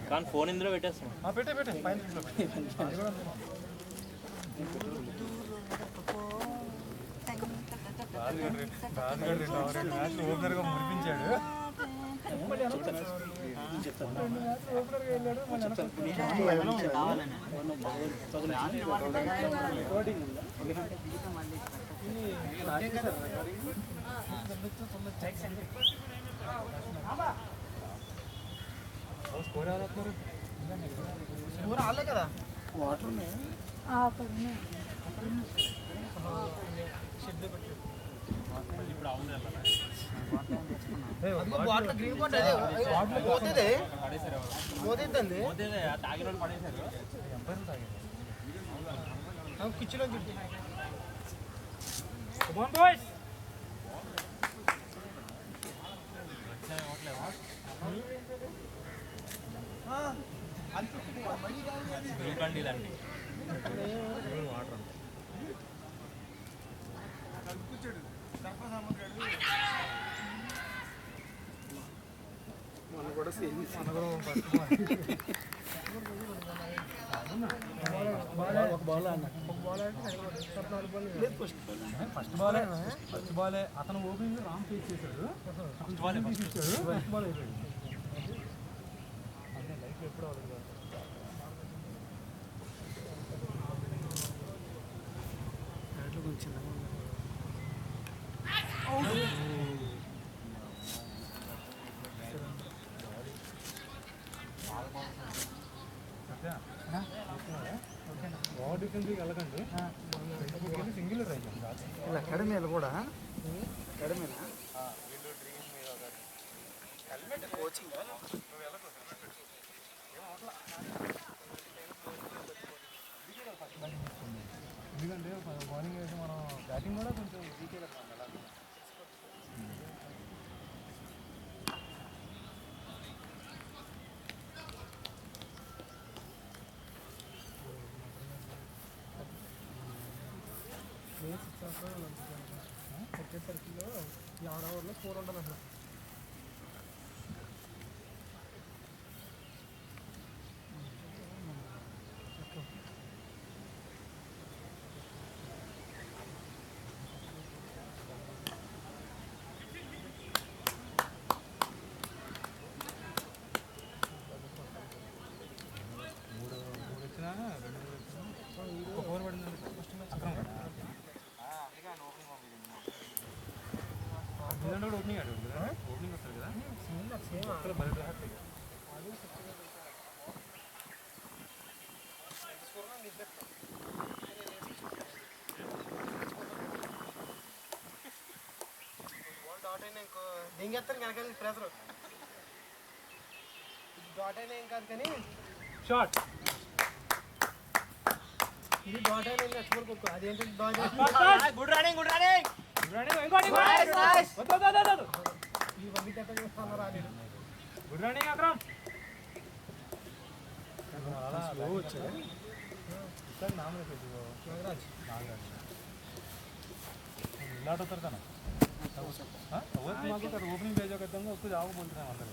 కానీ ఫోన్ ఇందులో పెట్టేస్తాం. పెట్టే పైన ఓపెనర్గా మురిపించాడు. స్కోర్ ఎవరు వస్తారు? స్కోర్ ఆలే కదా. వాటర్ ఉన్నాయి కిచెన్లో ఫస్ట్ బాలే అతను ఓపెనింగ్ రామ్ ఫేస్ చేశాడు. ఫస్ట్ బాల్ అయిపోయాడు. అంటే లైఫ్ ఎప్పుడు అవ్వదు. కొంచెం ఓవర్ డిఫెన్స్కి వెళ్ళకండి. సింగిల్ ట్రై చేయండి. అకాడమీలో కూడా అకాడమీనా హెల్మెట్ కోచింగ్ ఎందుకంటే బౌలింగ్ వేసి మనం బ్యాటింగ్ కూడా కొంచెం డీటెయిల్ వచ్చేసరికిలో ఈ 6 ఓవర్లో 4 ఉంటుంది అసలు. ఓపెనింగ్ వస్తారు కదా దింగేస్తారు కనుక ప్రెజర్ డాట్ అయినా ఏం కాదు కానీ షార్ట్ ఇది డాట్ అయినా నచ్చిపోరు. అదేంటంటే dot good running Akram slow వచ్చాడు. सर नाम रखे नागराज लाट होता था ना वो मांगो कर ओपनिंग भेजो करता हूँ उसको जाओ बोल रहे हैं अंदर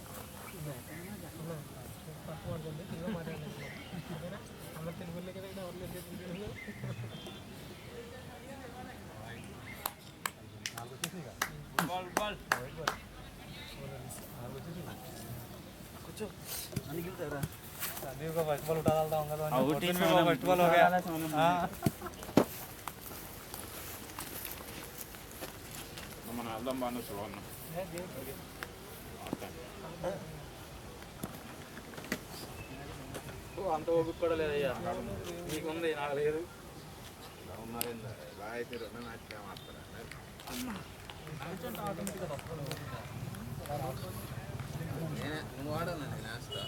संदीप का फर्स्ट बॉल उठा डालता हूँ फर्स्ट बॉल हो गया మన అర్థం బాగా చూడన్న అంత ఓపిక కూడా లేదయ్యా నీకుంది నాకు లేదు ఇలా అయితే 2 మ్యాచ్ ఆడతారా నువ్వు ఆడాను నేను వేస్తా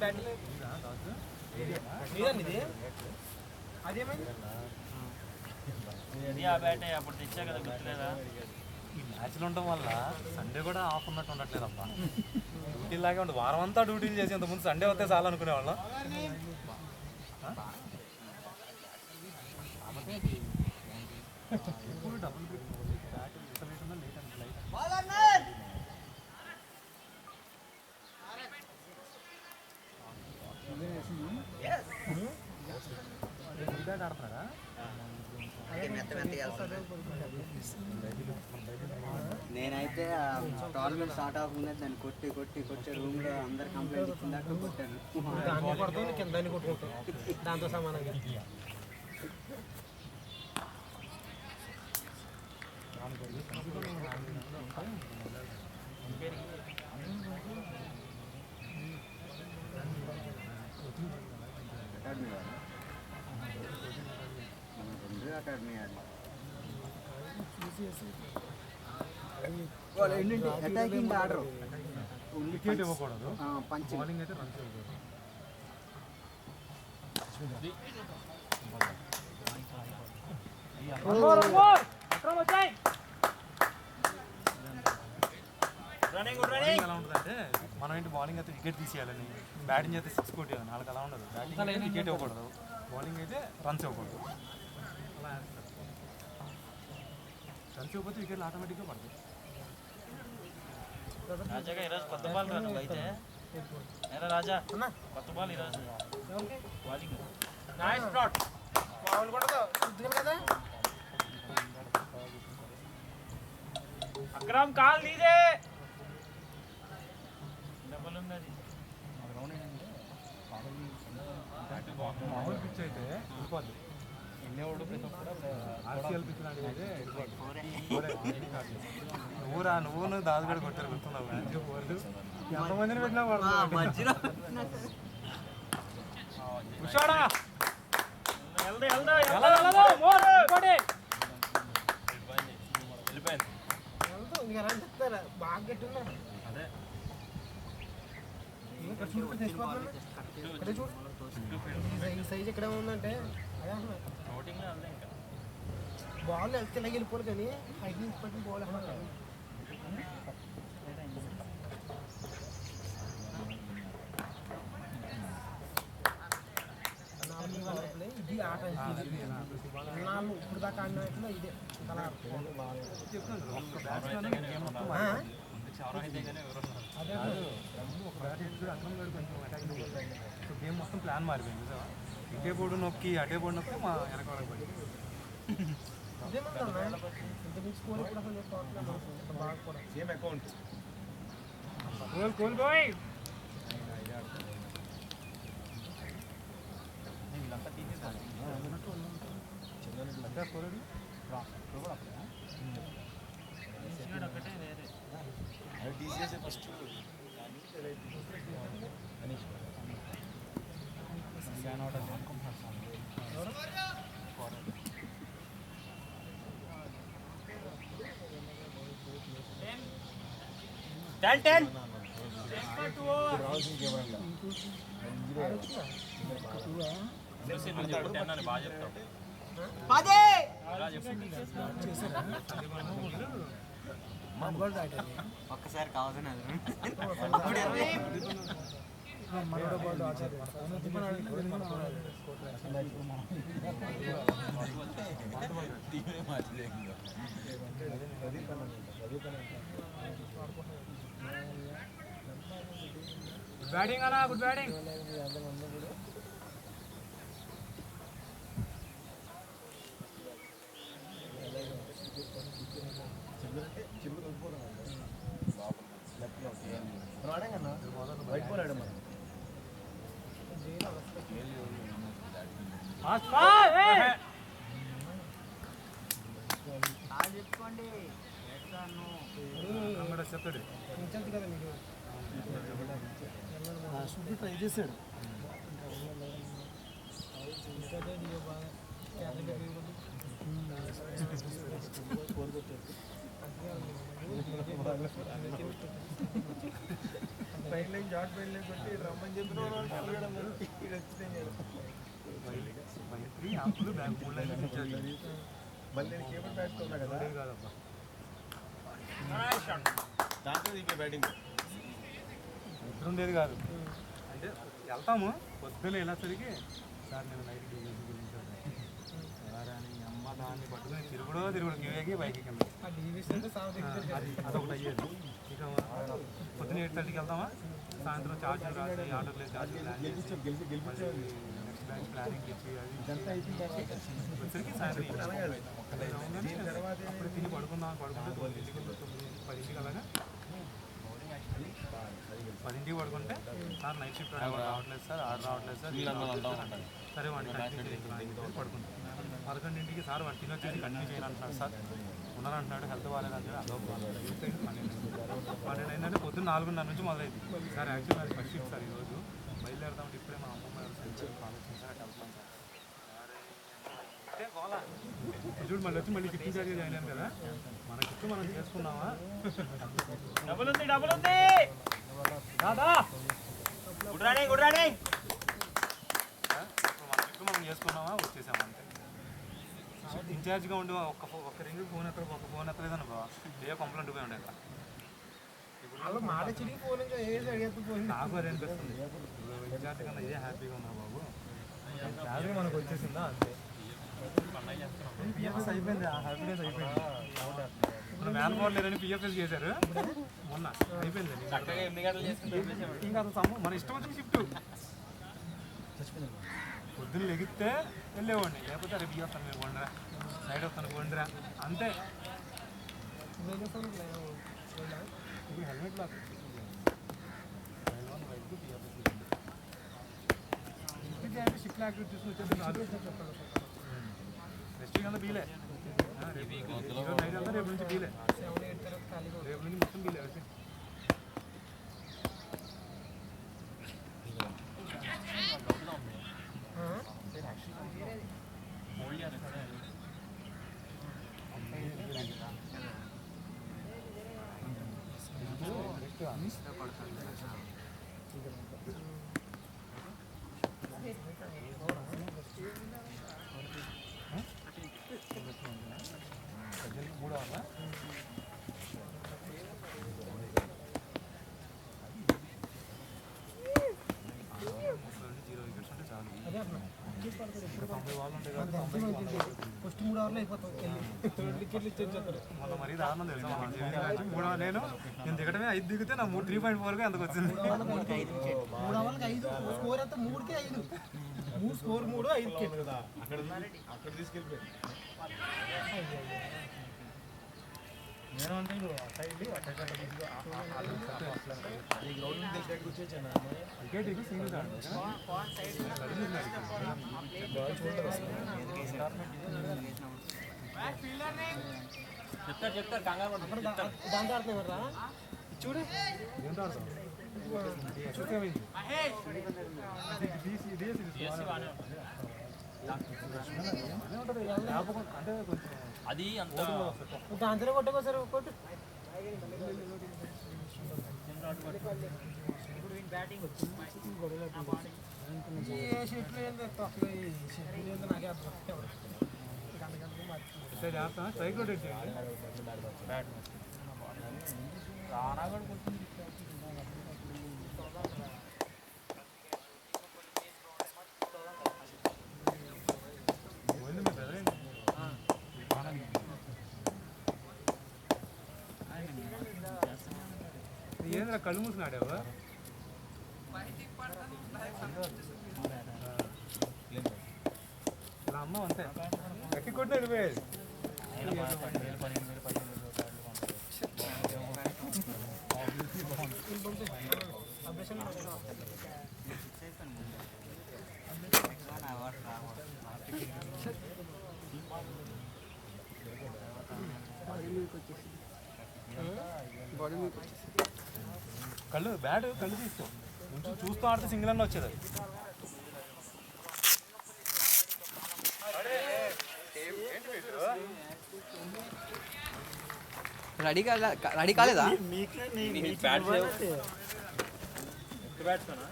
बैट ఇది ఆ బ్యాటే అప్పుడు తెచ్చా కదా గుర్తులేదా? ఈ మ్యాచ్లు ఉండడం వల్ల సండే కూడా ఆఫ్ ఉన్నట్టు ఉండట్లేదు అబ్బా. డ్యూటీలాగే ఉంటుంది, వారం అంతా డ్యూటీలు చేసి ఇంతకుముందు సండే వస్తే చాలా అనుకునేవాళ్ళం. ఎప్పుడు డబుల్ ఆడుతున్నారా? నేనైతే టోర్నమెంట్ స్టార్ట్ అవ్వకుండా దాన్ని కొట్టి కొట్టి కొట్టి రూమ్లో అందరు కంప్లైంట్ ఇచ్చిన దాకా కొట్టాను. దాంతో సమానంగా అకాడమీ అటాకింగ్ ఆర్డర్ వికెట్ ఇవ్వకూడదు, పంచ్ బౌలింగ్ అయితే రన్స్ ఇవ్వకూడదు. ఎలా ఉంటుందంటే మనం ఏంటి బౌలింగ్ అయితే వికెట్ తీసేయాలని, బ్యాటింగ్ అయితే 6 కొట్టేయాలని. వాళ్ళకి అలా ఉండదు, బ్యాటింగ్ అయితే వికెట్ ఇవ్వకూడదు, బౌలింగ్ అయితే రన్స్ ఇవ్వకూడదు. అలా వేస్తారు. రన్స్ ఇవ్వకపోతే వికెట్లు ఆటోమేటిక్గా పడతాయి. రాజాగా ఈరోజు కొత్త బాల్ రా నువ్వు అయితే. ఏరా రాజా, కొత్త బాల్ ఈరోజు బౌలింగ్. Nice shot. బాల్ కూడా కదా అక్రమ్ కాల్ నీదే. డబుల్ ఉంది అది. మామూలు పిచ్ అయితే వెళ్ళిపోద్ది, ఆర్సీఎల్ పిచ్ లాంటివి అయితే వెళ్ళిపోద్ది. నువ్వు దాదు కూడా కొట్టారు, గుర్తున్నావు? ఎంతమందిని పెట్టినా మధ్యలో బాగా గట్టిన్నా అదే ఈ సైజ్ ఎక్కడ ఉందంటే ఓటింగ్ అంతే. ఇంకా బాల్ వెళ్తే వెళ్ళిపోవాలి కానీ హైట్ నుంచి పట్టిన బాల్ ఇది ఆట ఇప్పుడు దాకా ఆడిన ఇదే గేమ్ మొత్తం ప్లాన్ మారిపోయింది. ఇటే బోర్డు నొక్కి అటే బోర్డు నొక్కి మా వెనకాల పడి సేమ్ అకౌంట్ ఒకటే వేరే ఫస్ట్ బాగా చెప్తావు. ఒక్కసారి కావాల్సిన బ్యాటింగ్ అన్నా, గుడ్ బ్యాటింగ్. చెప్పుకోండి చెప్తాడు కదా మీకు శుద్ధి ట్రై చేశాడు బయట జాట్ బయట కొట్టి రమ్మని చెప్పిన క్యాప్లు బ్యాక్ 3 లైన్లు ఇచ్చారు. మళ్ళీ నేను కేబుల్ పెట్టుకున్నా కదా ఉండేది కాదబ్బా. దాంట్లో దింపే బ్యాటింగ్ నిద్ర ఉండేది కాదు. అంటే వెళ్తాము పొద్దున్న వెళ్ళేసరికి సార్ నేను నైట్ డీవీసీ గురించి ఎలా రాని అమ్మ దాన్ని పట్టుకుని తిరుగుడో కివేకి బైక్ కింద అదొకటి అయ్యేది. ఇక పొద్దున్న 8:30కి వెళ్తామా, సాయంత్రం ఛార్జీలు రాసి ఆర్డర్లు ఛార్జీలు నెక్స్ట్ బ్యాచ్ ప్లానింగ్ ఇచ్చి అది వచ్చరికి సాయంత్రం అప్పుడు తిని పడుకుంటే 10కి అలాగా 10కి పడుకుంటే సార్ నైట్ షిఫ్ట్ రావట్లేదు సార్, ఆర్డర్ రావట్లేదు సార్, సరే వాడిని పడుకుంటాం. 11కి సార్ వాడు తినొచ్చేసి కంటిన్యూ చేయాలంటున్నాడు సార్, ఉన్నానంటున్నాడు, హెల్త్ బాగాలేదంటే అదొక 12 అయిందంటే పొద్దున్న 4:30 నుంచి మొదలైంది. సార్ యాక్చువల్ అది ఫస్ట్ షిఫ్ట్ సార్ ఈరోజు బయలుదేరుతామంటే ఇప్పుడే మా అమ్మమ్మ ఆలోచించారు వెళ్తున్నాం సార్. చూడు మళ్ళీ వచ్చి మళ్ళీ షిఫ్టింగ్ చార్జ్ జాయిన్ అయ్యాను కదా, మన షిఫ్ట్ మనం చేసుకున్నామా, డబుల్ ఉంది దాదా గుడ్ రన్నింగ్ మన షిఫ్ట్ మనం చేసుకున్నామా వచ్చేసాము అంతే. ఇన్ఛార్జ్గా ఉండి ఒక్క రింగ్ ఫోన్ ఎత్తలేదు, ఒక ఫోన్ ఎత్తలేదు అనుకో ఏ కంప్లైంట్ పోయి ఉండే అక్కడ. నాకు అదే అనిపిస్తుంది, ఇన్ఛార్జ్ కన్నా ఇదే హ్యాపీగా ఉన్నా బాబు, శాలరీ మనకు వచ్చేసిందా అంతే. పిఎఫ్ఎస్ అయిపోయింది, ఆ హ్యాపీనెస్ అయిపోయింది. ఇప్పుడు మ్యాన్ పవర్ లేదని పిఎఫ్ఎస్ చేశారు మొన్న, అయిపోయింది. ఇంకా అసలు మన ఇష్టం వచ్చిన షిఫ్ట్ పొద్దున్న లెగిస్తే వెళ్ళేవాడిని, లేకపోతే అరే బియ్యం వస్తాను మీరు కొండరా, సైడ్ వస్తాను కొండరా అంతే. ఇప్పుడు హెల్మెట్ లాక్ షిఫ్ట్ యాక్టివిటీస్ వచ్చేసి నెక్స్ట్ వీక్ అంతా బీలే, నైట్ అంతా రేపు నుంచి బీలే, రేపు నుంచి మొత్తం బీలే వచ్చి. ఫస్ట్ 3 అవర్లు అయిపోతాం, మొన్న మరీ దారుణం తెలుసా, నేను దిగటమే 5 దిగితే నా 3.4గా ఎందుకు వచ్చింది. 3 అవర్లకి 5 స్కోర్ అంతా 3కి 5 3 స్కోర్ 3 5కి అక్కడ తీసుకెళ్ళిపోయి నేను ఈ గ్రౌండ్ దగ్గరికి వచ్చేసాను వికెట్ సింగిల్ చెప్తారు కంగారు దాంతో ఆడుతున్నారా చూడు, ఏంటో అర్థం అంటే కొంచెం అది అంత దాంతో కొట్టుకోసారి కొట్టు. స్ట్రైక్ రొటేట్ చేయండి. ఏంద్రా కళ్ళు మూసుకుని ఆడావా? ఇలా అమ్మ అంతే గట్టి కొట్టిన వెళ్ళిపోయేది. కళ్ళు బ్యాట్ కళ్ళు తీసుకో, కొంచెం చూస్తూ ఆడితే సింగిల్ అన్న వచ్చేది. రెడీ కాలేదా?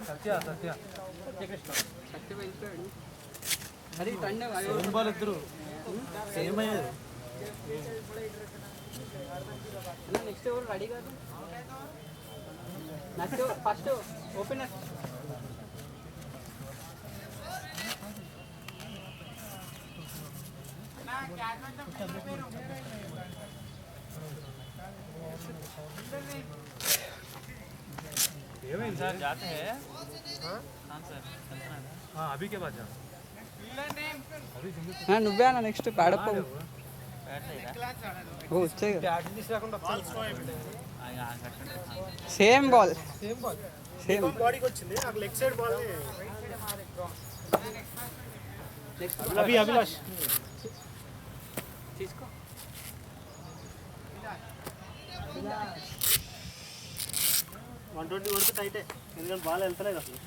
సత్య సత్య అది తండే సేమ్ బాల్ ఇద్దరు సేమ్ అయ్యారు. నెక్స్ట్ ఎవరు రెడీ కాదు నెక్స్ట్ ఫస్ట్ ఓపెనర్ ఏమైంది सर जाते हैं हाँ? हाँ सर चलना है हाँ अभी के बाद जा अभी सिंगल నువ్వే అన్న నెక్స్ట్ ప్యాడప్ बैठ लेगा వచ్చే బ్యాటింగ్ తీసుకురాకుండా same ball same ball same బాడీకి వచ్చింది నాకు లెగ్ సైడ్ బాల్ అభిలాష్ తీసుకో 120 వరకు టైటే, ఎందుకంటే బాల్ వెళ్తలేదు అసలు.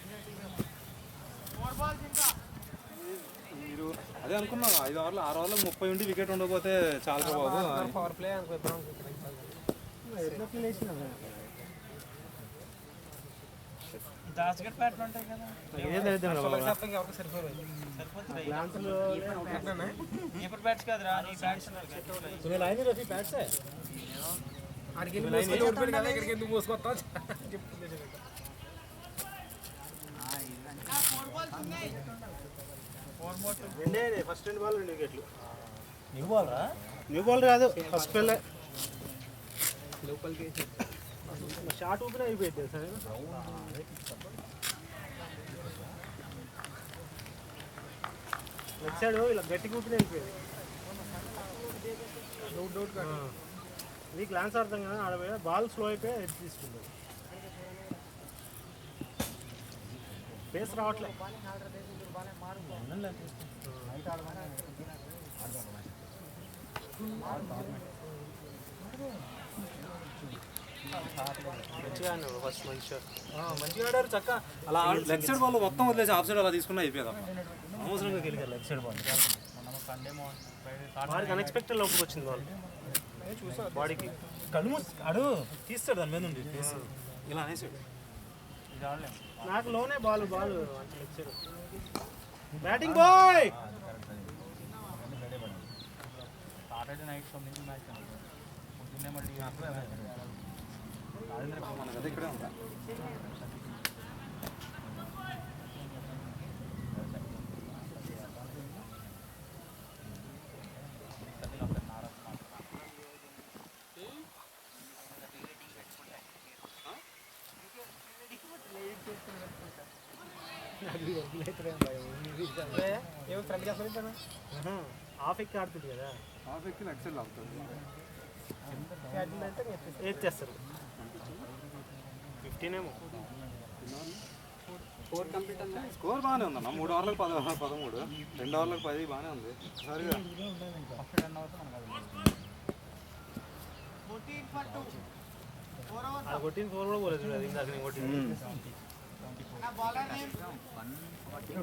మీరు అదే అనుకున్నా 5 ఓవర్లు 6 ఓవర్లు 30 ఉండి వికెట్ ఉండకపోతే చాలా బాబు పవర్ ప్లే అనుకుంటాం. దాస్గట్ బ్యాట్లు ఉంటాయి కదా ఎవరికి సరిపోయి కీపర్ బ్యాట్స్ కాదురా నీ బ్యాట్స్ ఇక్కడికి ఎందుకు మోసుకొస్తా ఫస్ట్ 2 బాల్ 2 వికెట్లు. న్యూ బాల్ రా న్యూ బాల్ కాదు, ఫస్ట్ పెళ్ళే లోపలికి షార్ట్ ఊపిన అయిపోయింది సరే. లెఫ్ట్ సైడ్ ఇలా గట్టిగా ఊపిన అయిపోయింది. ఇది గ్లాన్స్ అర్థం కదా, ఆడ బాల్ స్లో అయిపోయి హెడ్ తీసుకుంది. పేస్ రావట్లే. మంచిగా ఆడినాడు ఫస్ట్, మంచిగా ఆడారు చక్క. అలా లెగ్ సైడ్ బాల్ మొత్తం వదిలేసి ఆఫ్ సైడ్ అలా తీసుకున్నా అయిపోయేది అవసరంగా గెలిగారు లెగ్ సైడ్ బాల్. వాడికి అన్ఎక్స్పెక్టెడ్ లోపలికి వచ్చింది బాల్. బాడీకి కళ్ళు అడు తీస్తాడు దాని మీద నుండి ఇలా అనేసాడు. నాకు లోనే ball leg side. Batting boy Saturday night 9 match పొద్దున్నే మళ్ళీ మనకు అదే ఇక్కడే ఉందా హాఫ్ ఎక్కి ఆడుతుంది కదా, హాఫ్ ఎక్కి లెగ్ సైడ్ లాగుతుంది. ఏది చేస్తారు 15 ఏమో. 4 కంప్లీట్ అన్నా. స్కోర్ బాగానే ఉందన్న. 3 ఓవర్లకు 13, 2 ఓవర్లకు 10 బాగానే ఉంది. సరిగా కొట్టిన 4 కూడా పోలేదు చూడు, అది ఇందాక నేను కొట్టింది.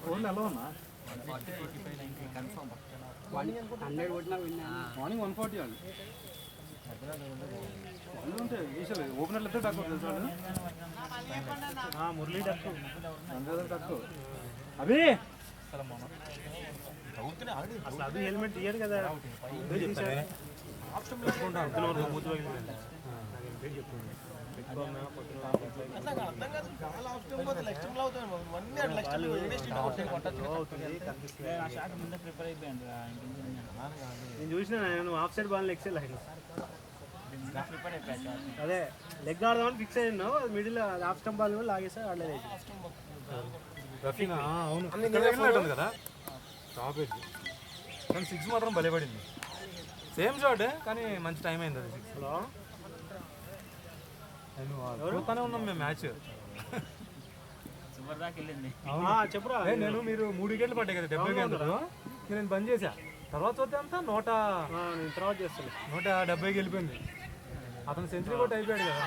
ఫోన్లో ఎలా ఉన్నా 100 కొట్టినా విన్నా. మార్నింగ్ 140 అండి. వాళ్ళు ఉంటే వేసలేదు ఓపెనర్లు ఇద్దరు తక్కువ తెలుసు వాళ్ళు. మురళీ తక్కువ తక్కువ అవి అసలు అది హెల్మెట్ తీయరు కదా. నేను చూసిన నువ్వు హాఫ్ సైడ్ బాల్ ఎక్సెల్ అయినా అదే లెగ్ ఆడదామని ఫిక్స్ అయినావు, అది మిడిల్ హాఫ్ స్టంప్ బాల్ కూడా లాగేసా ఆడలేదు. అవును ఉంది కదా టాప్ ఎడ్జ్ కానీ 6 మాత్రం బలపడింది. సేమ్ షాట్ కానీ మంచి టైం అయింది అది 6. చూస్తానే ఉన్నాం మేము మ్యాచ్. చివరి దాకా వెళ్ళింది. చెప్పురా. నేను మీరు 3 వికెట్లు పడ్డాయి కదా 70 గంటలు, నేను బంద్ చేశా. తర్వాత చూస్తే అంతా నేను తర్వాత చేస్తాను. 170కి వెళ్ళిపోయింది. అతను సెంచరీ కూడా అయిపోయాడు కదా.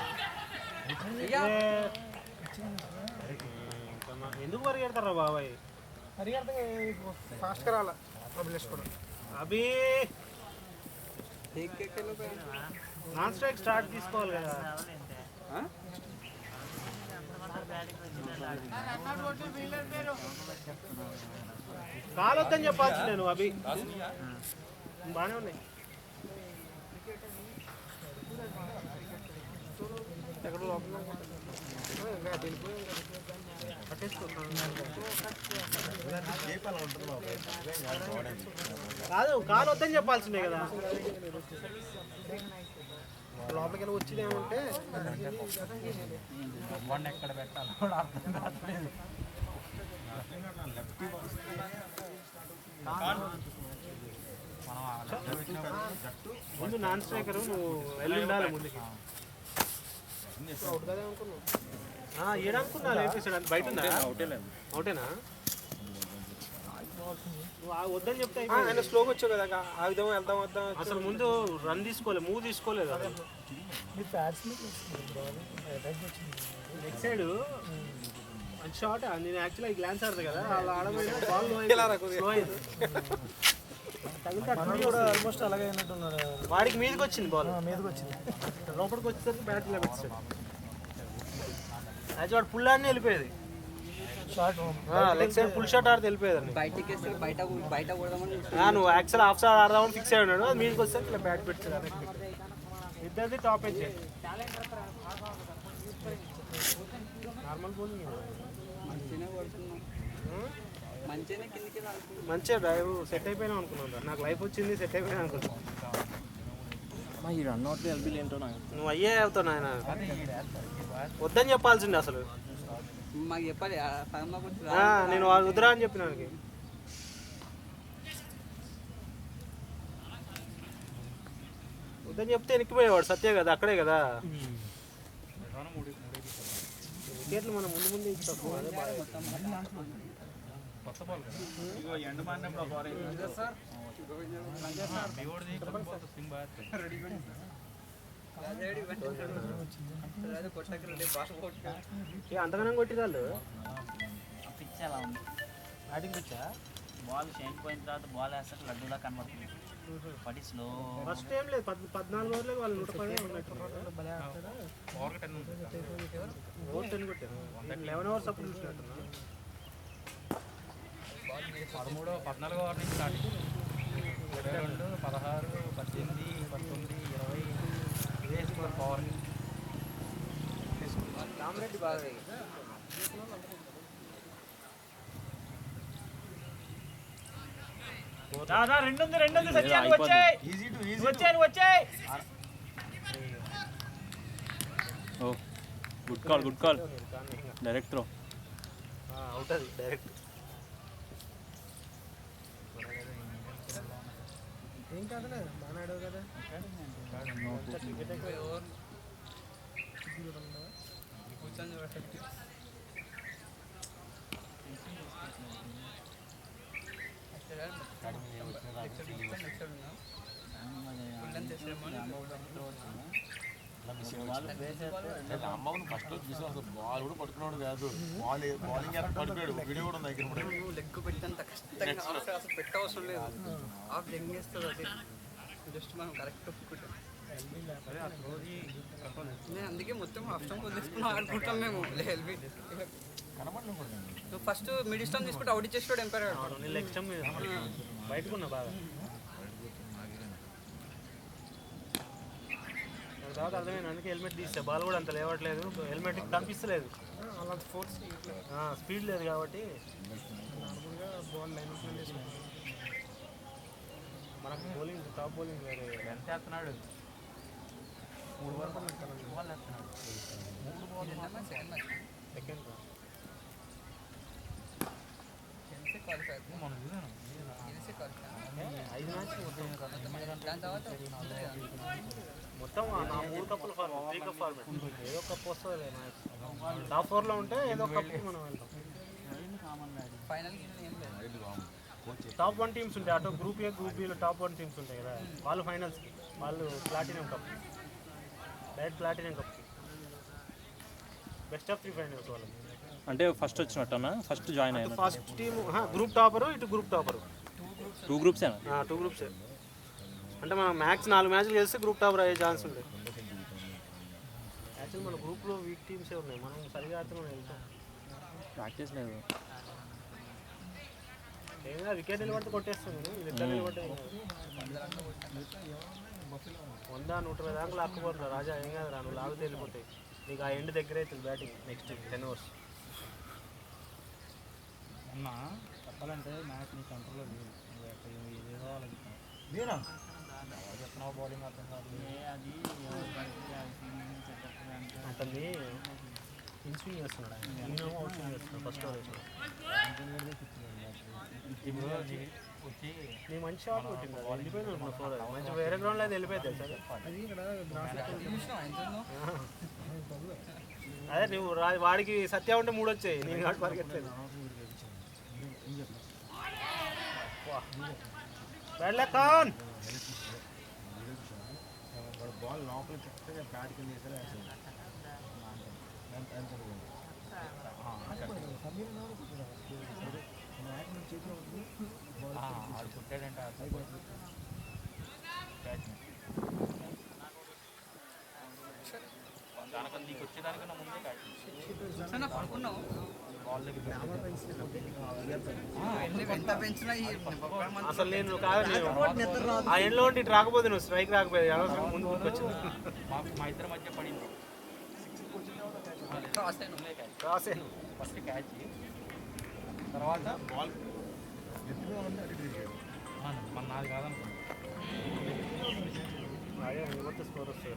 ఎందుకు పరిగెడతారా బాబాయ్? ఫాస్ట్గా రాలా అభి. నాన్ స్ట్రైక్ స్టార్ట్ తీసుకోవాలి కదా. కాలొద్దని చెప్పాల్సి నేను అవి బాగానే ఉన్నాయి. ఎక్కడ కాదు కాలొద్దని చెప్పాల్సిందే కదా. లోపలికి వెళ్ళి వచ్చింది ఏమంటే ఎక్కడ పెట్టాలి కూడా అర్థం కావట్లేదు. ముందు నాన్ స్ట్రైకర్ నువ్వు వెళ్ళి ఉండాలి ముందుకి. ఏడనుకున్నా లేపేసాడు అది బయట ఉందా? అవుటేనా? నువ్వు వద్దని చెప్తే ఆయన స్లోగా వచ్చావు కదా, ఆగుదాం వెళ్దాం వద్దాం. అసలు ముందు రన్ తీసుకోలేదు, మూవ్ తీసుకోలేదు. నెక్స్ట్ సైడ్ మంచి షాట్. నేను యాక్చువల్గా గ్లాన్స్ ఆడదు కదా, అలా ఆడబోయినా బాల్ స్లో అయింది. ఆల్మోస్ట్ అలాగే అయినట్టున్నాడు. వాడికి మీదకి వచ్చింది బాల్, మీదకి వచ్చింది. లోపలికి వచ్చేసరికి బ్యాట్ ఇలా పెట్టాడు. యాక్చువల్ వాడు ఫుల్ ఆడిని వెళ్ళిపోయేది. లెగ్ సైడ్ ఫుల్ షాట్ ఆడితే వెళ్ళిపోయేది. నువ్వు యాక్చువల్ హాఫ్ షాట్ ఆడదామని ఫిక్స్ అయి ఉన్నాడు, మీదకి వచ్చేసరికి ఇలా బ్యాట్ పెట్టాడు. ఇద్దరిది టాప్ ఎడ్జ్. నార్మల్ బౌలింగ్ మంచిగా డ్రైవ్ సెట్ అయిపోయినా అనుకున్నాను. నాకు లైఫ్ వచ్చింది, సెట్ అయిపోయినా అనుకున్నాను. ఈ రన్ అవుట్ ఎల్బీలు ఏంటో నాకు నువ్వు అయ్యే అవుతావు నాయన. వద్దని చెప్పాల్సిండే అసలు. మాకు చెప్పాలి నేను వాడు వద్దురా అని చెప్పిన వాడికి. వద్దని చెప్తే ఎక్కిపోయేవాడు. సత్య కదా, అక్కడే కదా వికెట్లు. మనం ముందు ముందు ఇచ్చాం. ఎండ మారినప్పుడు అంతగానం కొట్టిరాళ్ళు పిచ్ అలా ఉంది. బ్యాటింగ్ పిచ్చా బాల్ షేక్ పోయిన తర్వాత బాల్ వేస్తే లడ్డూలా కనబడుతుంది. పడి స్లో. ఫస్ట్ ఏం లేదు, 14 ఓవర్లు వాళ్ళు 110 ఉన్నట్టు. 10 కొట్టారు. 11 ఓవర్స్ అప్పుడు చూసినట్టున్నా. 14 ఓవర్ నుంచి స్టార్టింగ్ 22, 16, 18, 19, 20 ఇదే స్కోర్ పవర్. రామరెడ్డి బాగా రెండు సత్యాన్ని వచ్చాయి. Good call direct throw. Out అది డైరెక్ట్. ఏం కాదులే, బాగా ఆడావు కదా. అమ్మను ఫస్ట్ చూసాం అసలు బాల్ కూడా పట్టుకున్నాడు కాదు. బౌలింగ్ పట్టుకోడు. వీడియో కూడా దగ్గర లెగ్ పెట్టేంత కష్టంగా అసలు పెట్టవసరం లేదు. ఆఫ్ లెగ్ వేస్తుంది అది. జస్ట్ మనం కరెక్ట్ ఒప్పుకుంటాం. నేను అందుకే మొత్తం హాఫ్ స్టంప్ వదిలేసుకుని ఆడుకుంటాం మేము. ఎల్బీ నువ్వు ఫస్ట్ మిడిల్ స్టంప్ తీసుకుంటే అవుట్ ఇచ్చేసాడు ఎంపైర్. లెగ్ స్టంప్ బయటకున్నా బాగా. తర్వాత అర్థమైంది, అందుకే హెల్మెట్ తీస్తే బాల్ కూడా అంత లేవట్లేదు. హెల్మెట్ కనిపిస్తలేదు, స్పీడ్ లేదు కాబట్టి నార్మల్గా బాల్ లైన్ మనకు బౌలింగ్ టాప్ బౌలింగ్ వేరే ఎంత వేస్తున్నాడు. 3 వరకు బాల్ వేస్తున్నాడు. 5 మొత్తం నా 3 కప్పుల ఫార్మేట్, 3 కప్ ఫార్మేట్. ఏదో కప్ వస్తుంది టాప్ 4లో ఉంటే ఏదో కప్కి మనం వెళ్తాం. టాప్ 1 టీమ్స్ ఉంటాయి. అటు గ్రూప్ ఏ గ్రూప్ బిలో టాప్ 1 టీమ్స్ ఉంటాయి కదా, వాళ్ళు ఫైనల్స్కి, వాళ్ళు ప్లాటినం కప్, డైరెక్ట్ ప్లాటినం కప్కి. బెస్ట్ ఆఫ్ 3 ఫైనల్స్ వాళ్ళు. అంటే ఫస్ట్ వచ్చినట్టనా? ఫస్ట్ జాయిన్ అయ్యాను. ఫస్ట్ టీమ్ గ్రూప్ టాపరు, ఇటు గ్రూప్ టాపరు. 2 గ్రూప్సేనా? 2 గ్రూప్సే. అంటే మనం మ్యాక్స్ 4 మ్యాచ్లు చేస్తే గ్రూప్ టాపర్ అయ్యే ఛాన్స్ ఉంటుంది. యాక్చువల్ మన గ్రూప్లో వీక్ టీమ్సే ఉన్నాయి. మనం సరిగా ఆడితే మనం వెళ్తాం. ప్రాక్టీస్ లేదు. ఏమైనా వికెట్ నిలబడితే కొట్టేస్తాను వీళ్ళిద్దరు నిలబడితే 100-120 దాకా లాక్కుపోతున్నారు రాజా. ఏం కాదు రా, నువ్వు లాగితే వెళ్ళిపోతాయి. నీకు ఆ ఎండ్ దగ్గర అవుతుంది బ్యాటింగ్ నెక్స్ట్ 10 overs. అన్నా చెప్పాలంటే మ్యాచ్ నీ కంట్రోల్లో లేదు. ఏదో వాళ్ళకి నేనా చెప్తున్నావు బౌలింగ్ అర్థం కాదు. అతన్ని ఇన్స్వింగ్ చేస్తున్నాడు ఆయన, నేను అవుట్ స్వింగ్ చేస్తున్నాడు. ఫస్ట్ ఓవర్ వేసినాడు. నీ మంచి షాట్ కొట్టింది, అది వెళ్ళిపోయింది అనుకున్నా. 4 మంచి వేరే గ్రౌండ్లో అయితే వెళ్ళిపోయింది సార్. అది ఇక్కడ అదే నువ్వు వాడికి సత్య ఉంటే 3 వచ్చాయి, నేను కాబట్టి పరిగెత్తలేదు. వెళ్ళకాన్ బాల్ లోపల చెప్తే బ్యాట్ కింద దానికన్నా నీకు వచ్చేదానికన్నా ముందే అసలు నేను కాదు, ఆ ఎండ్లో ఉండి ఇటు రాకపోతే నువ్వు స్ట్రైక్ రాకపోయేది. అనవసరం ముందు వచ్చింది. మా ఇద్దరి మధ్య పడింది. క్రాస్ అయ్యాను. ఫస్ట్ క్యాచ్, తర్వాత బాల్ మన నాది కాదనుకో. అదే మొత్తం స్కోర్ వస్తుంది.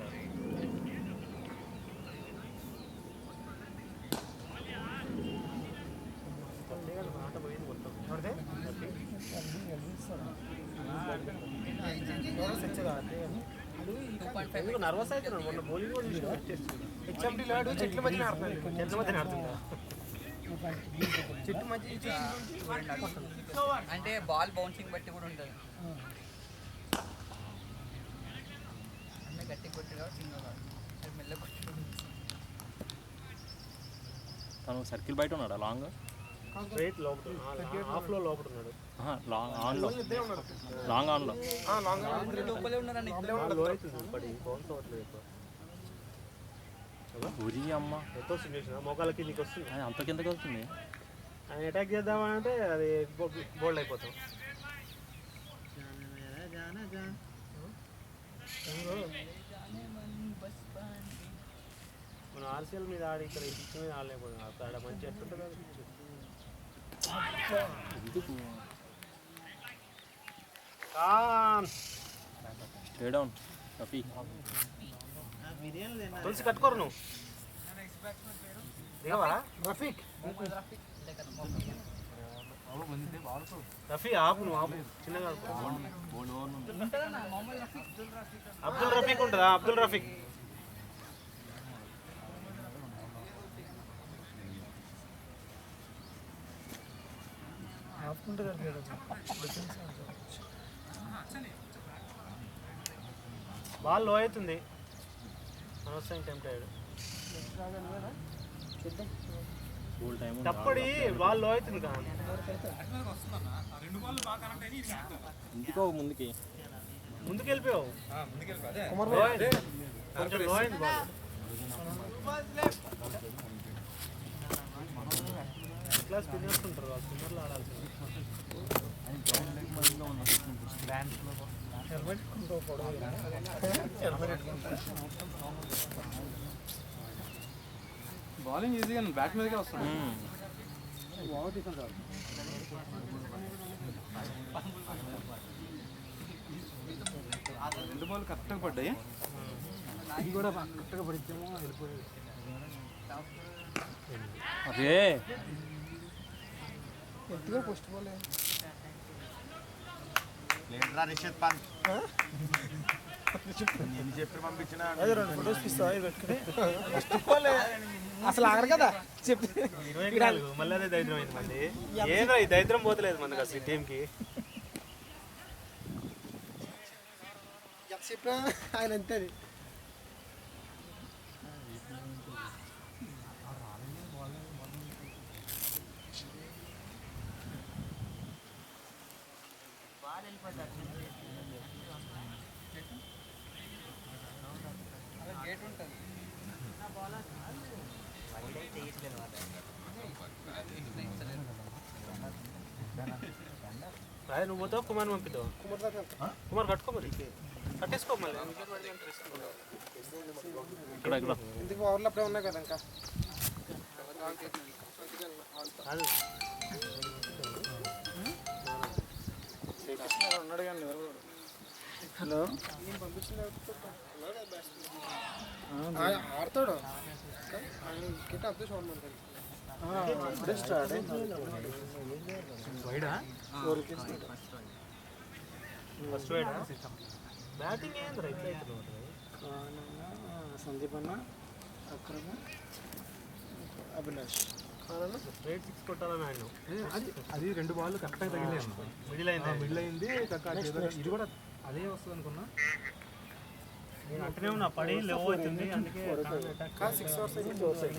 ఆట పోయింది మొత్తం. ఎందుకు నర్వస్ అవుతున్నాడు? మొన్న బౌలింగ్ కూడా హెచ్ఎండి లాడు చెట్ల మధ్యన ఆడుతున్నాడు. చెట్ల మధ్యన ఆడుతుందా? చెట్టు మధ్య అంటే బాల్ బౌన్సింగ్ బట్టి కూడా ఉంటుంది. అన్నీ గట్టి కొట్టాడు, చిన్నగా మెల్ల కొట్టాడు. తను సర్కిల్ బయట ఉన్నాడా? లాంగ్ స్ట్రైట్ లోపల, హాఫ్లో లోపల ఉన్నాడు. లాంగ్ ఆన్లో, లాంగ్ ఆన్లో. లోపలే ఉన్నారని లో అవుతుంది పడి, బౌన్స్ అవ్వట్లేదు ఎక్కువ. ఉరి అమ్మ, ఎంత వస్తుంది చూసిన మోకాల కిందికి వస్తుంది. అంత కిందకి వస్తుంది. ఆయన అటాక్ చేద్దామంటే అది బోల్డ్ అయిపోతాం. మనం ఆర్సీఎల్ మీద ఆడి ఇక్కడ పిచ్ మీద ఆడలేకపోతాం. అక్కడ మంచి ఎట్లుంటుంది అది పిచ్. Stay down Rafi. తులసి కట్టుకోరు నువ్వు దిగవా రఫీక్? రఫీ ఆపు, నువ్వు ఆపు, చిన్నగా అబ్దుల్ రఫీక్ ఉంటుందా? అబ్దుల్ రఫీక్ బాల్ లో అవుతుంది. అనవసరం టెంప్ట్ అయ్యాడు. తప్పడి బాల్ లో అవుతుంది కదా. ఇంటికో ముందుకి ముందుకు వెళ్ళిపోయావు. కొంచెం లో అయింది బాల్. ఇట్లా స్పిన్నర్స్ ఉంటారు, వాళ్ళు స్పిన్నర్లో ఆడాల్సింది. బౌలింగ్ ఈజీగా బ్యాట్ మీదకే వస్తుంది. రెండు బాల్ కరెక్ట్గా పడ్డాయి. ఇది కూడా కరెక్ట్గా పడితేమో వెళ్ళిపోయింది. అదే ఎత్తుగా ఫస్ట్ బాల్ నిషేధ్ పంత్ చెప్పి పంపించిన ఫోటోస్ అసలు ఆగరు కదా చెప్పి. మళ్ళీ అదే దరిద్రం అయింది మళ్ళీ. ఏదో ఈ దరిద్రం పోతలేదు మనకు అసలు ఈ టీంకి. చెప్పినా ఆయన అంతే. గేట్ ఉంటుంది. అదే నువ్వు పోతావు కుమార్ పంపిద్దావు కుమార్ కట్టుకో మరి కట్టేసుకో మళ్ళీ ఇక్కడ ఇక్కడ ఇంటికి ఓవర్లు అప్పుడే ఉన్నాయి కదా ఇంకా ఉన్నాడు కానీ హలో ఆడతాడు ఆయన గిట్ట అప్తే చూడమంటాడు వైడా ఫస్ట్ వైడా బ్యాటింగ్ ఏంది రైట్ సందీప్ అన్న అక్రమ అభిలాష్ స్ట్రైట్ 6 కొట్టాలని ఆయన అది 2 బాల్ కరెక్ట్గా తగిలే మిడిల్ అయింది ఇది కూడా అదే వస్తుంది అనుకున్నా నేను అంటనే ఉన్నా పడి లో అవుతుంది అందుకే 6 అవర్స్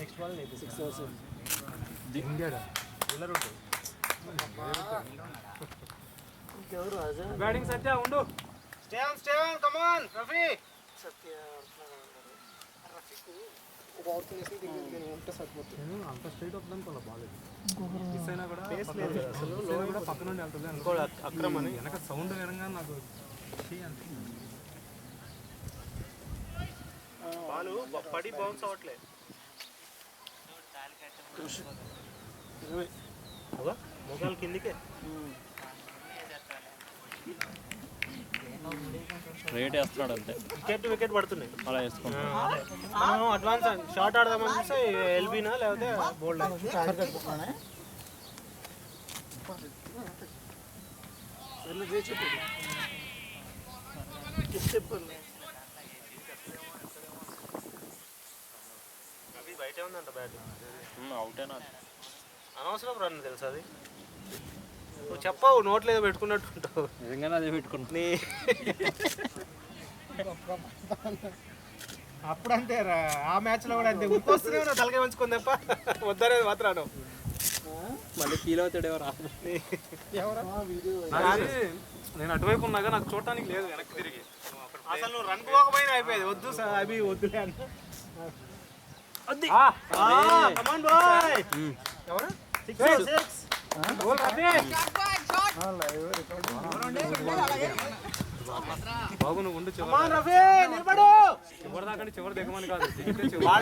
నెక్స్ట్ బాల్ 6 అవర్స్ దింగాడు విల్లర్ ఉంటుంది ఇంకెవరు రాజా బ్యాటింగ్ సత్య ఉండు stay on come on Rafi Satya ఒక అవుట్ చేసి దీనికి ఉంటే సరిపోతుంది నేను అంత స్ట్రైట్ అవుతుంది అనుకోలే బాల్ మిస్ అయినా కూడా అసలు లో కూడా పక్క నుండి వెళ్తుంది అనుకో అక్రమ్ అని వెనక సౌండ్ వినగా నాకు బాల్ పడి బౌన్స్ అవ్వట్లేదు మొగాలు కిందికే రేట్ వేస్తున్నాడు అంతే వికెట్ పడుతున్నాయి అలా వేసుకుంటాం మనం అడ్వాన్స్ షార్ట్ ఆడదామని చూస్తే ఎల్బీనా లేకపోతే బోల్డ్ అవి బయటే ఉందంట బ్యాట్ అవుటేనా అనవసరం రన్ తెలుసు అది నువ్వు చెప్పావు నోట్లో ఏదో పెట్టుకున్నట్టు ఉంటావు నిజంగానే అదే పెట్టుకున్నా అప్పుడంతే ఆ మ్యాచ్లో కూడా అంతే ఉరికొస్తూనే ఉన్నా తలకాయ ఉంచుకుంది తప్ప వద్దనేది మాత్రాను మళ్ళీ ఫీల్ అవుతాడు ఎవరు నేను అటువైపు ఉన్నాగా నాకు చూడటానికి లేదు వెనక్కి తిరిగి అసలు నువ్వు రన్ పోకపోయినా అయిపోయేది వద్దు అవి వద్దులే అన్న ఎవరు బాబు నువ్వు ఉండు చివరి దాకా చివరి దిగమని కాదు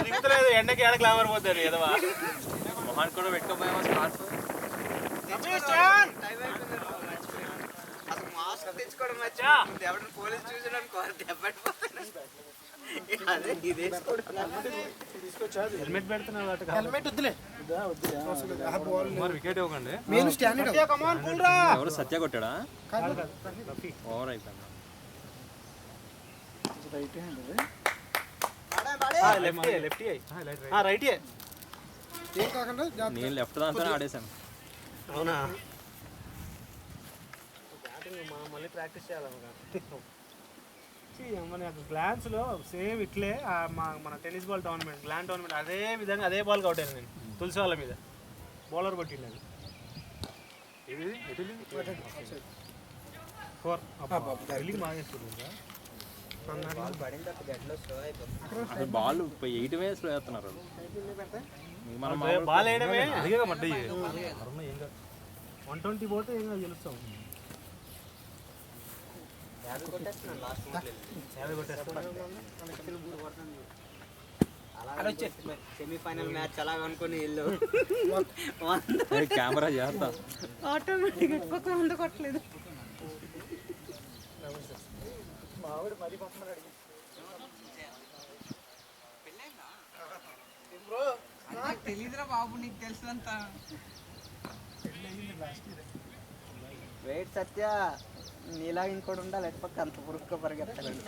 దిగుతలేదు ఎండకి ఎడ క్లావర్ పోతారు ఎదవా మొహాన్ కూడా పెట్టుకోపోయావా స్టార్ట్ తెచ్చుకోవడం వచ్చా ఎవరు పోలీసు చూసడానికి హెల్మెట్ పెడుతున్నావు హెల్మెట్ వద్దులే మరి వికెట్ ఇవ్వకండి మెయిన్ స్టాండర్డ్ ఎవరు సత్య కొట్టాడా ఓవర్ అయిపోయింది రైట్ హ్యాండ్ రైట్ ఏం కాకుండా నేను లెఫ్ట్ దాంతో ఆడేశాను అవునా బ్యాటింగ్ మనం మళ్ళీ ప్రాక్టీస్ చేయాలనుకో మన గ్లాన్స్లో సేమ్ ఇట్లే మన టెన్నిస్ బాల్ టోర్నమెంట్ గ్లాన్ టోర్నమెంట్ అదే విధంగా అదే బాల్ అవుట్ అయ్యాను నేను తులసి వాళ్ళ మీద బౌలర్ కొట్టింది ఇది 4 ఫీలింగ్ బాగా చేస్తుంది అసలు బాల్ 8 వేస్ వేస్తున్నారు మనం బాల్ వేయడమే అదిగా పడ్డాయి 120 పోతే ఏం గెలుస్తాం 50 కొట్టేస్తున్నాను లాస్ట్ 50 కొట్టేస్తాను సెమీఫైనల్ మ్యాచ్ అలాగ అనుకుని వెళ్ళు కెమెరా చేస్తా ఆటోమేటిక్ పక్క వంద కొట్టలేదు తెలీదురా బాబు నీకు తెలిసినంత వెయిట్ సత్య నీలాగా ఇంకోటి ఉండాలి ఎటు పక్క అంత పురుగ్గా పరిగెత్తాలండి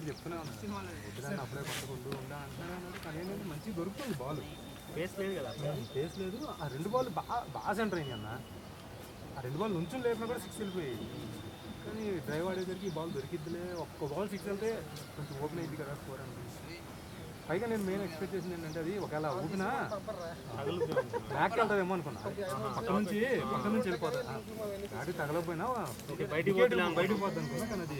చెప్తూనే ఉన్నాను అప్పుడే పట్టుకుంటూ ఉండా అంటున్నాను కానీ మంచిగా దొరుకుతుంది బాల్ ఫేస్ లేదు కదా ఫేస్ లేదు ఆ 2 బాల్ బాగా సెంటర్ అయింది అన్న ఆ 2 బాల్ నుంచుని లేపినా కూడా 6 వెళ్ళిపోయాయి కానీ డ్రైవ్ ఆడేసరికి బాల్ దొరికిద్దిలే ఒక్క బాల్ 6 వెళ్తే కొంచెం ఓపెన్ అయింది కదా స్కోర్ అంటే పైగా నేను మెయిన్ ఎక్స్పెక్ట్ చేసింది ఏంటంటే అది ఒకవేళ ఊపినా బ్యాక్ వెళ్తాదేమో అనుకున్నా పక్క నుంచి వెళ్ళిపోతా బ్యాట్ తగలకపోయినా బయటికి పోద్ది అనుకున్నా కానీ అది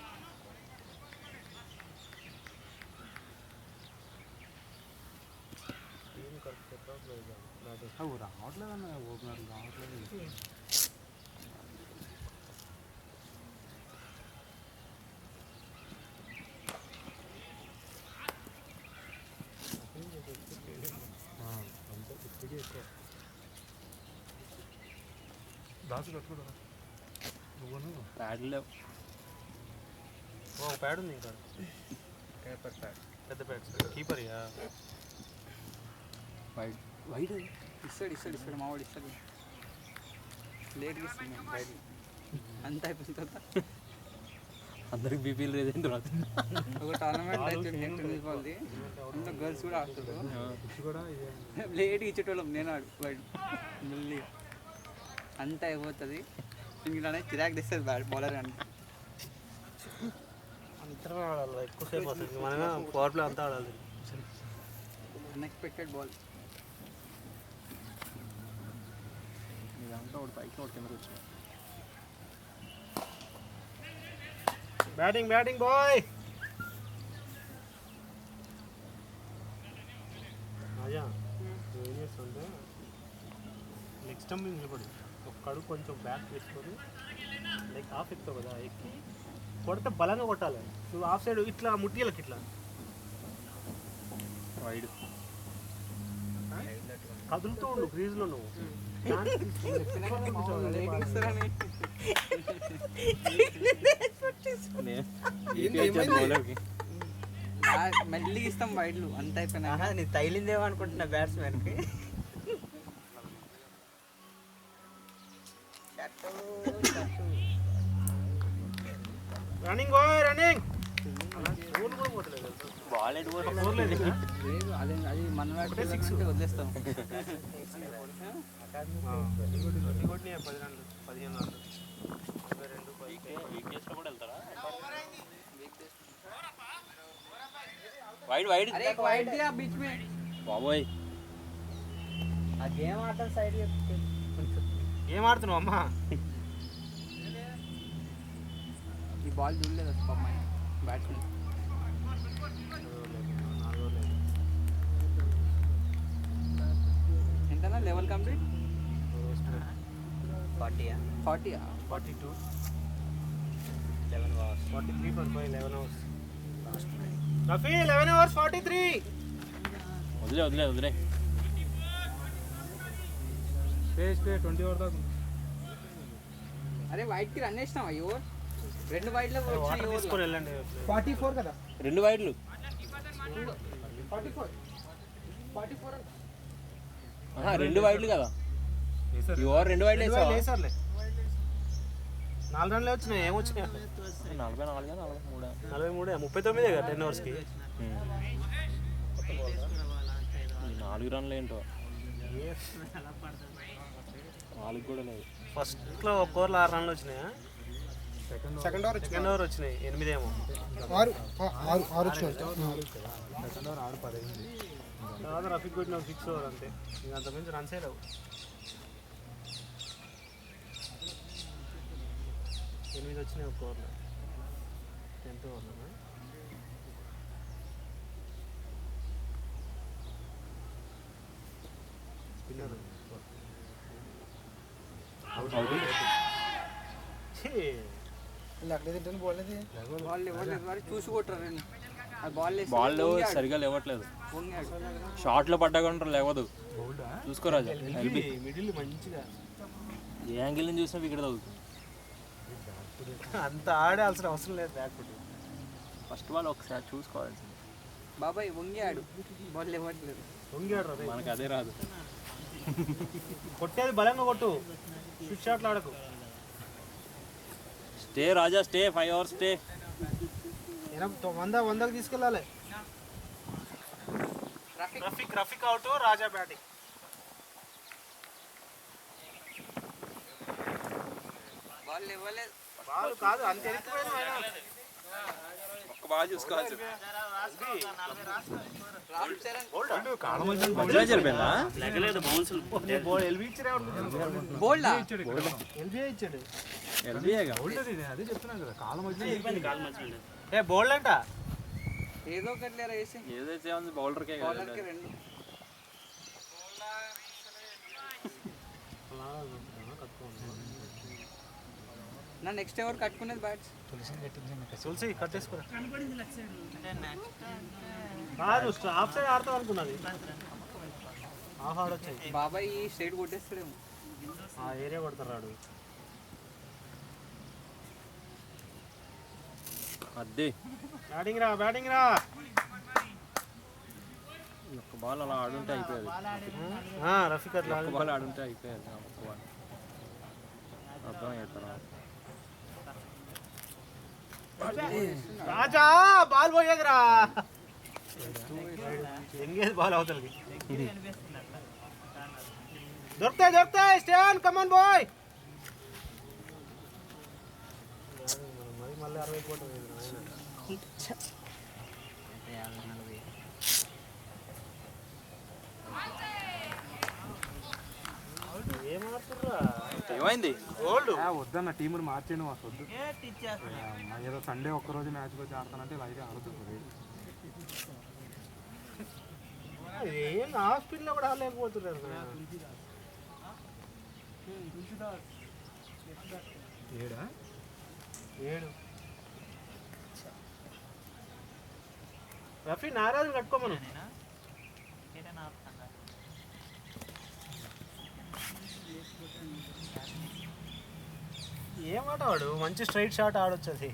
రావట్లేదన్న ఓపెనర్ రావట్లేదు. దాసు కట్టుకోడా నువ్వు ప్యాడ్ లేవు. ఒక ప్యాడ్ ఉంది ఇంకా పేపర్ ప్యాడ్ పెద్ద ప్యాడ్స్ కీపర్ యా వైడ్ ఇస్తాడు మావాడు ఇస్తాడు లేట్గా ఇస్తాను బయట అంతా అయిపోయిన తర్వాత అందరికి బీపీలు లేదండి రాదు. ఒక టోర్నమెంట్ అయితే టెన్నిస్ బాల్ది అందులో గర్ల్స్ కూడా ఆడుతారు కూడా లేట్గా ఇచ్చేటోళ్ళం నేను ఆడు వైడ్ మళ్ళీ అంతా అయిపోతుంది ఇంకనే చిరాకు తెస్తుంది బౌలర్ అని ఇద్దరం ఆడాలి ఎక్కువసేపు వస్తుంది మనమే పవర్ ప్లే అంతా ఆడాలి. అన్ఎక్స్పెక్టెడ్ బాల్ ఇదంతా ఒకటి పైకి ఒకటి కిందకి వచ్చింది. బ్యాటింగ్ బాయ్ రాజా నువ్వు ఏం చేస్తుంటే నెక్స్ట్ టైం మీద నిలబడి ఒక కడుగు కొంచెం బ్యాక్ వేసుకొని లైక్ హాఫ్ ఎక్కుతావు కదా ఎక్కి కొడితే బలంగా కొట్టాలి. నువ్వు హాఫ్ సైడ్ ఇట్లా ముట్టిలకి ఇట్లా వైడ్ కదులుతూ ఉండు క్రీజ్లో నువ్వు మెల్లిగా ఇస్తాం వైడ్లు అంత అయిపోయినా నీ తగిలిందేమో అనుకుంటున్నా బ్యాట్స్మెన్కి. రన్నింగ్ బాయ్ రన్నింగ్ బాల్ లేదు అది మన వదిలేస్తాం. 10 రన్లు 15 రన్లు 22 కూడా వెళ్తారా? వైడ్ వైడ్ अरे वाइड दिया बीच में బాబోయ్. ఆ గేమ్ ఆడటం సైడ్ ఏం ఆడుతున్నావు అమ్మా? ఈ బాల్ చూడలేదు పాపం బ్యాట్స్మెన్. ఎంతనా level complete 40 42 11 hours 43 for 11 hours Rafi 11 hours 43 వదిలే స్టే 20 ఓవర్ దాకా. అరే వైట్ కి రన్ చేసినావా ఓవర్? 2 వైడ్ లో వచ్చినాయి ఓవర్ తీసుకొని వెళ్ళండి. 44 కదా 2 వైడ్లు 44 2 వైడ్లు కదా ఈ ఓవర్ 2 వైడ్లు వేసావా? లేసర్లే 4 రన్లే వచ్చినాయి. ఏమొచ్చినాయి? 44 43 39 కదా 10 ఓవర్స్కి. 4 రన్లు ఏంటో 4 కూడా లేదు. ఫస్ట్లో ఒక ఓవర్లో 6 రన్లు వచ్చినాయా? సెకండ్ ఓవర్ వచ్చినాయి 8 ఏమో. 6 వచ్చినాయి. తర్వాత రఫీక్ కొట్టిన 6 ఓవర్ అంతే. ఇంకా అంతకుమించి రన్సే లేవు. 8 వచ్చినాయి ఒక ఓవర్లో 10th ఓవర్లో. స్పిన్నర్ బాల్ చూసి కొట్టారు బాల్ సరిగా లేవట్లేదు. షార్ట్లో పడ్డా కూడా లేవదు. చూసుకోరాజా మిడిల్ మంచిగా ఏ యాంగిల్ నుంచి చూసినా వికెట్ తగ్గుతుంది. అంత ఆడాల్సిన అవసరం లేదు. బ్యాక్ ఫుట్ ఫస్ట్ బాల్ ఒకసారి చూసుకోవాల్సింది. బాబాయ్ వంగాడు బాల్ ఇవ్వట్లేదు. వంగాడు రా. మనకు అదే రాదు. కొట్టేది బలంగా కొట్టు, స్విచ్ షాట్లు ఆడకు. స్టే రాజా స్టే 5 hours స్టే. 100కి తీసుకెళ్ళాలి. రఫీక్ అవుట్, రాజా బ్యాటింగ్. బాల్ ఇవ్వలేదు. బాల్ కాదు అంత ఎత్తిపోయినా ఒక్క బాగా చూసుకోవచ్చు. రామ్ చరణ్ మధ్యలో జరిపోయిందా? బోల్డా ఎల్బీఐ ఇచ్చాడు. ఎల్బీఏగా అదే చెప్తున్నాను కదా, కాలం మధ్య ఏ బోల్డ్ అంట. ఏదో ఒకటి లేరా వేసి ఏదైతే ఉంది బౌలర్కే బౌలర్కి 2. నా నెక్స్ట్ ఎవరు కట్టుకునేది బ్యాట్స్ తులసి కట్టేసుకోరా అంటే నెక్స్ట్ కాదు ఆఫ్ సైడ్ ఆడతాం అనుకున్నది ఆఫ్ ఆడొచ్చాయి బాబాయ్ ఈ స్ట్రైట్ కొట్టేస్తాడేమో ఆ ఏరియా కొడతారు రాడు అదే బ్యాటింగ్ రా ఒక్క బాల్ అలా ఆడుంటే అయిపోయేది రఫీక్ అట్లా ఒక్క బాల్ ఆడుంటే అయిపోయేది ఒక్క బాల్ అర్థం అవుతారా రాజా బాల్ పోయేదిరా ఎంగేజ్ బాల్ అవతలకి దొరుకుతాయి స్టాన్ కమన్ బాయ్ మళ్ళీ 60 కోట్లు ఏమైంది వద్దన్న టీముని మార్చేయండి మాకు వద్దు గేట్ ఇచ్చేస్తున్నా ఏదో సండే ఒక్కరోజు మ్యాచ్ వచ్చి ఆడతానంటే ఇలా అయితే ఆడుతుంది ఏం హాస్పిటల్లో కూడా ఆడలేకపోతున్నారు 7 రఫీ నారాజు కట్టుకోమను గేటేనా ఆపుతాను ఏమాట వాడు మంచి స్ట్రైట్ షాట్ ఆడొచ్చది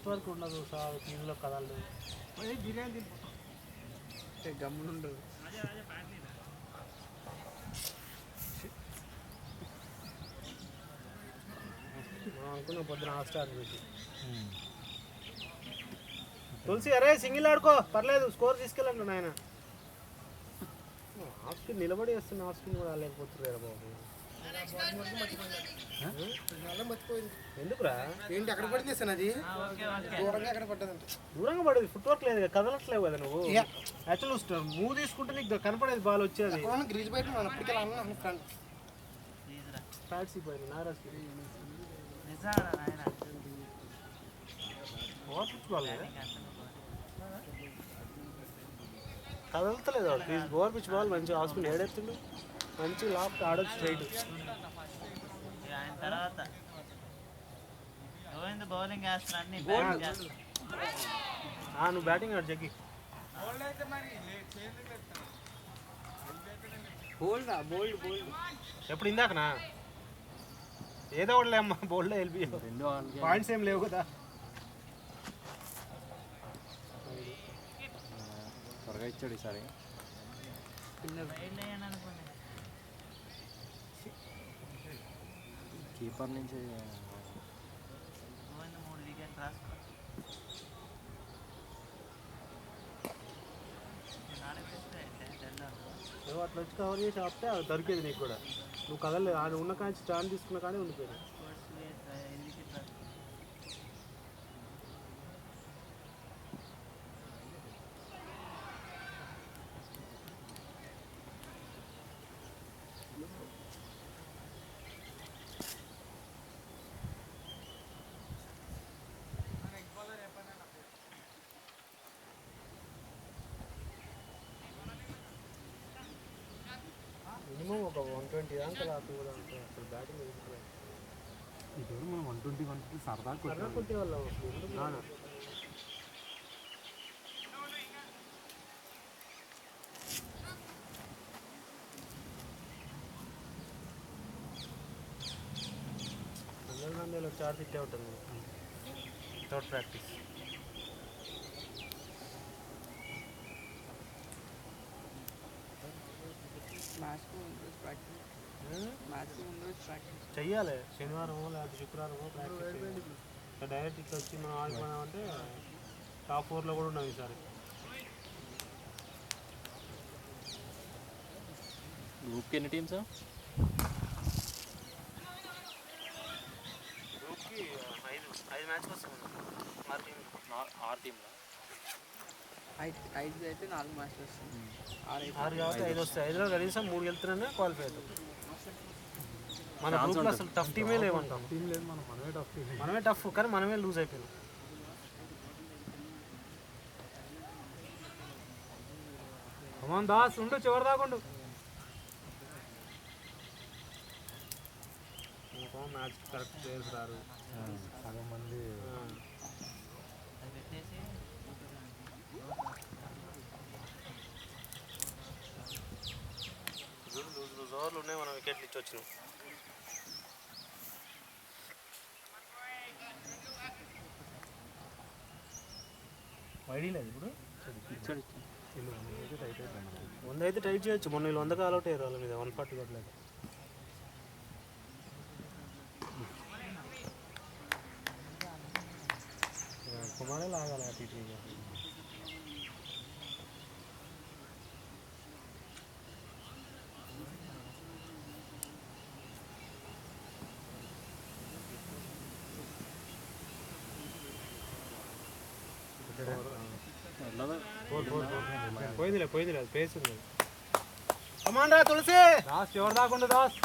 వరకు ఉండదు సార్ టీంలో కదలదు గమ్మునుండదు అనుకున్న పొద్దున హాఫ్ స్టార్ చూసి తులసి అరే సింగిల్ ఆడుకో పర్లేదు స్కోర్ తీసుకెళ్ళండి ఆయన హాఫ్ స్పిన్ నిలబడి వేస్తున్న హాఫ్ స్పిన్ కూడా లేకపోతున్నారు బాబు ఎందుకురా ఏంటి అక్కడ పడింది సార్ అది దూరంగా అక్కడ పడ్డదంట దూరంగా పడేది ఫుట్ వర్క్ లేదు కదలట్లేవు కదా నువ్వు యాక్చువల్ మూవ్ తీసుకుంటే నీకు కనపడేది బాల్ వచ్చేది గ్రీజ్ బయట అప్పటికే అన్న ఫ్రెండ్ ఫ్యాట్స్ అయిపోయింది నారాజ్ నిజాడా నాయన బాల్ కదలతలేదు వాడు ప్లీజ్ ఓవర్ పిచ్ బాల్ మంచిగా హాస్పిటల్ ఏడెత్తుండు మంచి లాఫ్ట్ ఆడొచ్చు స్ట్రైట్ ఆయన తర్వాత గోవింద్ బౌలింగ్ వేస్తున్నా అన్ని బ్యాటింగ్ చేస్తున్నా నువ్వు బ్యాటింగ్ ఆడు జగ్గి బోల్డ్ బోల్డ్ ఎప్పుడు ఇందాకనా ఏదో ఒకటి అమ్మా బోల్డ్ వెళ్ళి పాయింట్స్ ఏం లేవు కదా త్వరగా ఇచ్చాడు ఈసారి రైడ్ అయ్యాను అనుకోండి కీపర్ నుంచి గోవింద్ 3 వికెట్ రాసుకో నువ్వు అట్లా వచ్చి కవర్ చేసి ఆపితే అది దొరికేది నీకు కూడా నువ్వు కదలలేదు ఆయన ఉన్న కానీ స్టాండ్ తీసుకున్న కానీ ఉండిపోయింది మినిమం ఒక 120 దాకా రాత్రి కూడా ఉంటుంది అసలు బ్యాటింగ్ ఇది మనం 120 సరదా కొట్టే వాళ్ళం అందరిలో చార్జ్ ఇట్టే ఉంటుంది వితౌట్ ప్రాక్టీస్ చెయ్యాలి శనివారమో లేకపోతే శుక్రవారమో ప్రాక్టీస్ డైరెక్ట్ ఇట్లా వచ్చి మనం ఆడుకున్నామంటే టాప్ 4లో కూడా ఉన్నాం ఈసారి గ్రూప్కి ఎన్ని టీమ్స్ గ్రూప్కి 5 మ్యాచ్లు వస్తాం 6 టీంలో 5 అయితే 4 మ్యాచ్లు వస్తుంది 6 కాబట్టి 5 వస్తాయి 5లో కనీసం 3 వెళ్తున్నానే క్వాలిఫై అవుతాం మన గ్రూప్లో అసలు టఫ్ టీమే లేవంటాం టీం లేదు మనమే టఫ్ టీం మనమే టఫ్ కానీ మనమే లూజ్ అయిపోయినాం కమాన్ దాస్ ఉండు చివరి దాకా ఉండు మ్యాచ్ కరెక్ట్ ప్లేయర్స్ రారు. సగం మంది అది పెట్టేసి 2 ఓవర్లు ఉన్నాయి, మనం వికెట్లు ఇచ్చి వచ్చినాం. వైడీ లేదు ఇప్పుడు ఇచ్చాడు 100 అయితే టైట్ చేయొచ్చు. మొన్న వీళ్ళు 100 అవుట్ అయ్యారు వాళ్ళ మీద, 140 కొట్టలేదు. కుమారే లాగాలి అటు ఇటు. పోయిందిలే, అది పేస్ ఉంది. కమాండ్రా తులసి, దాస్ ఎవరు దాకుండా దాస్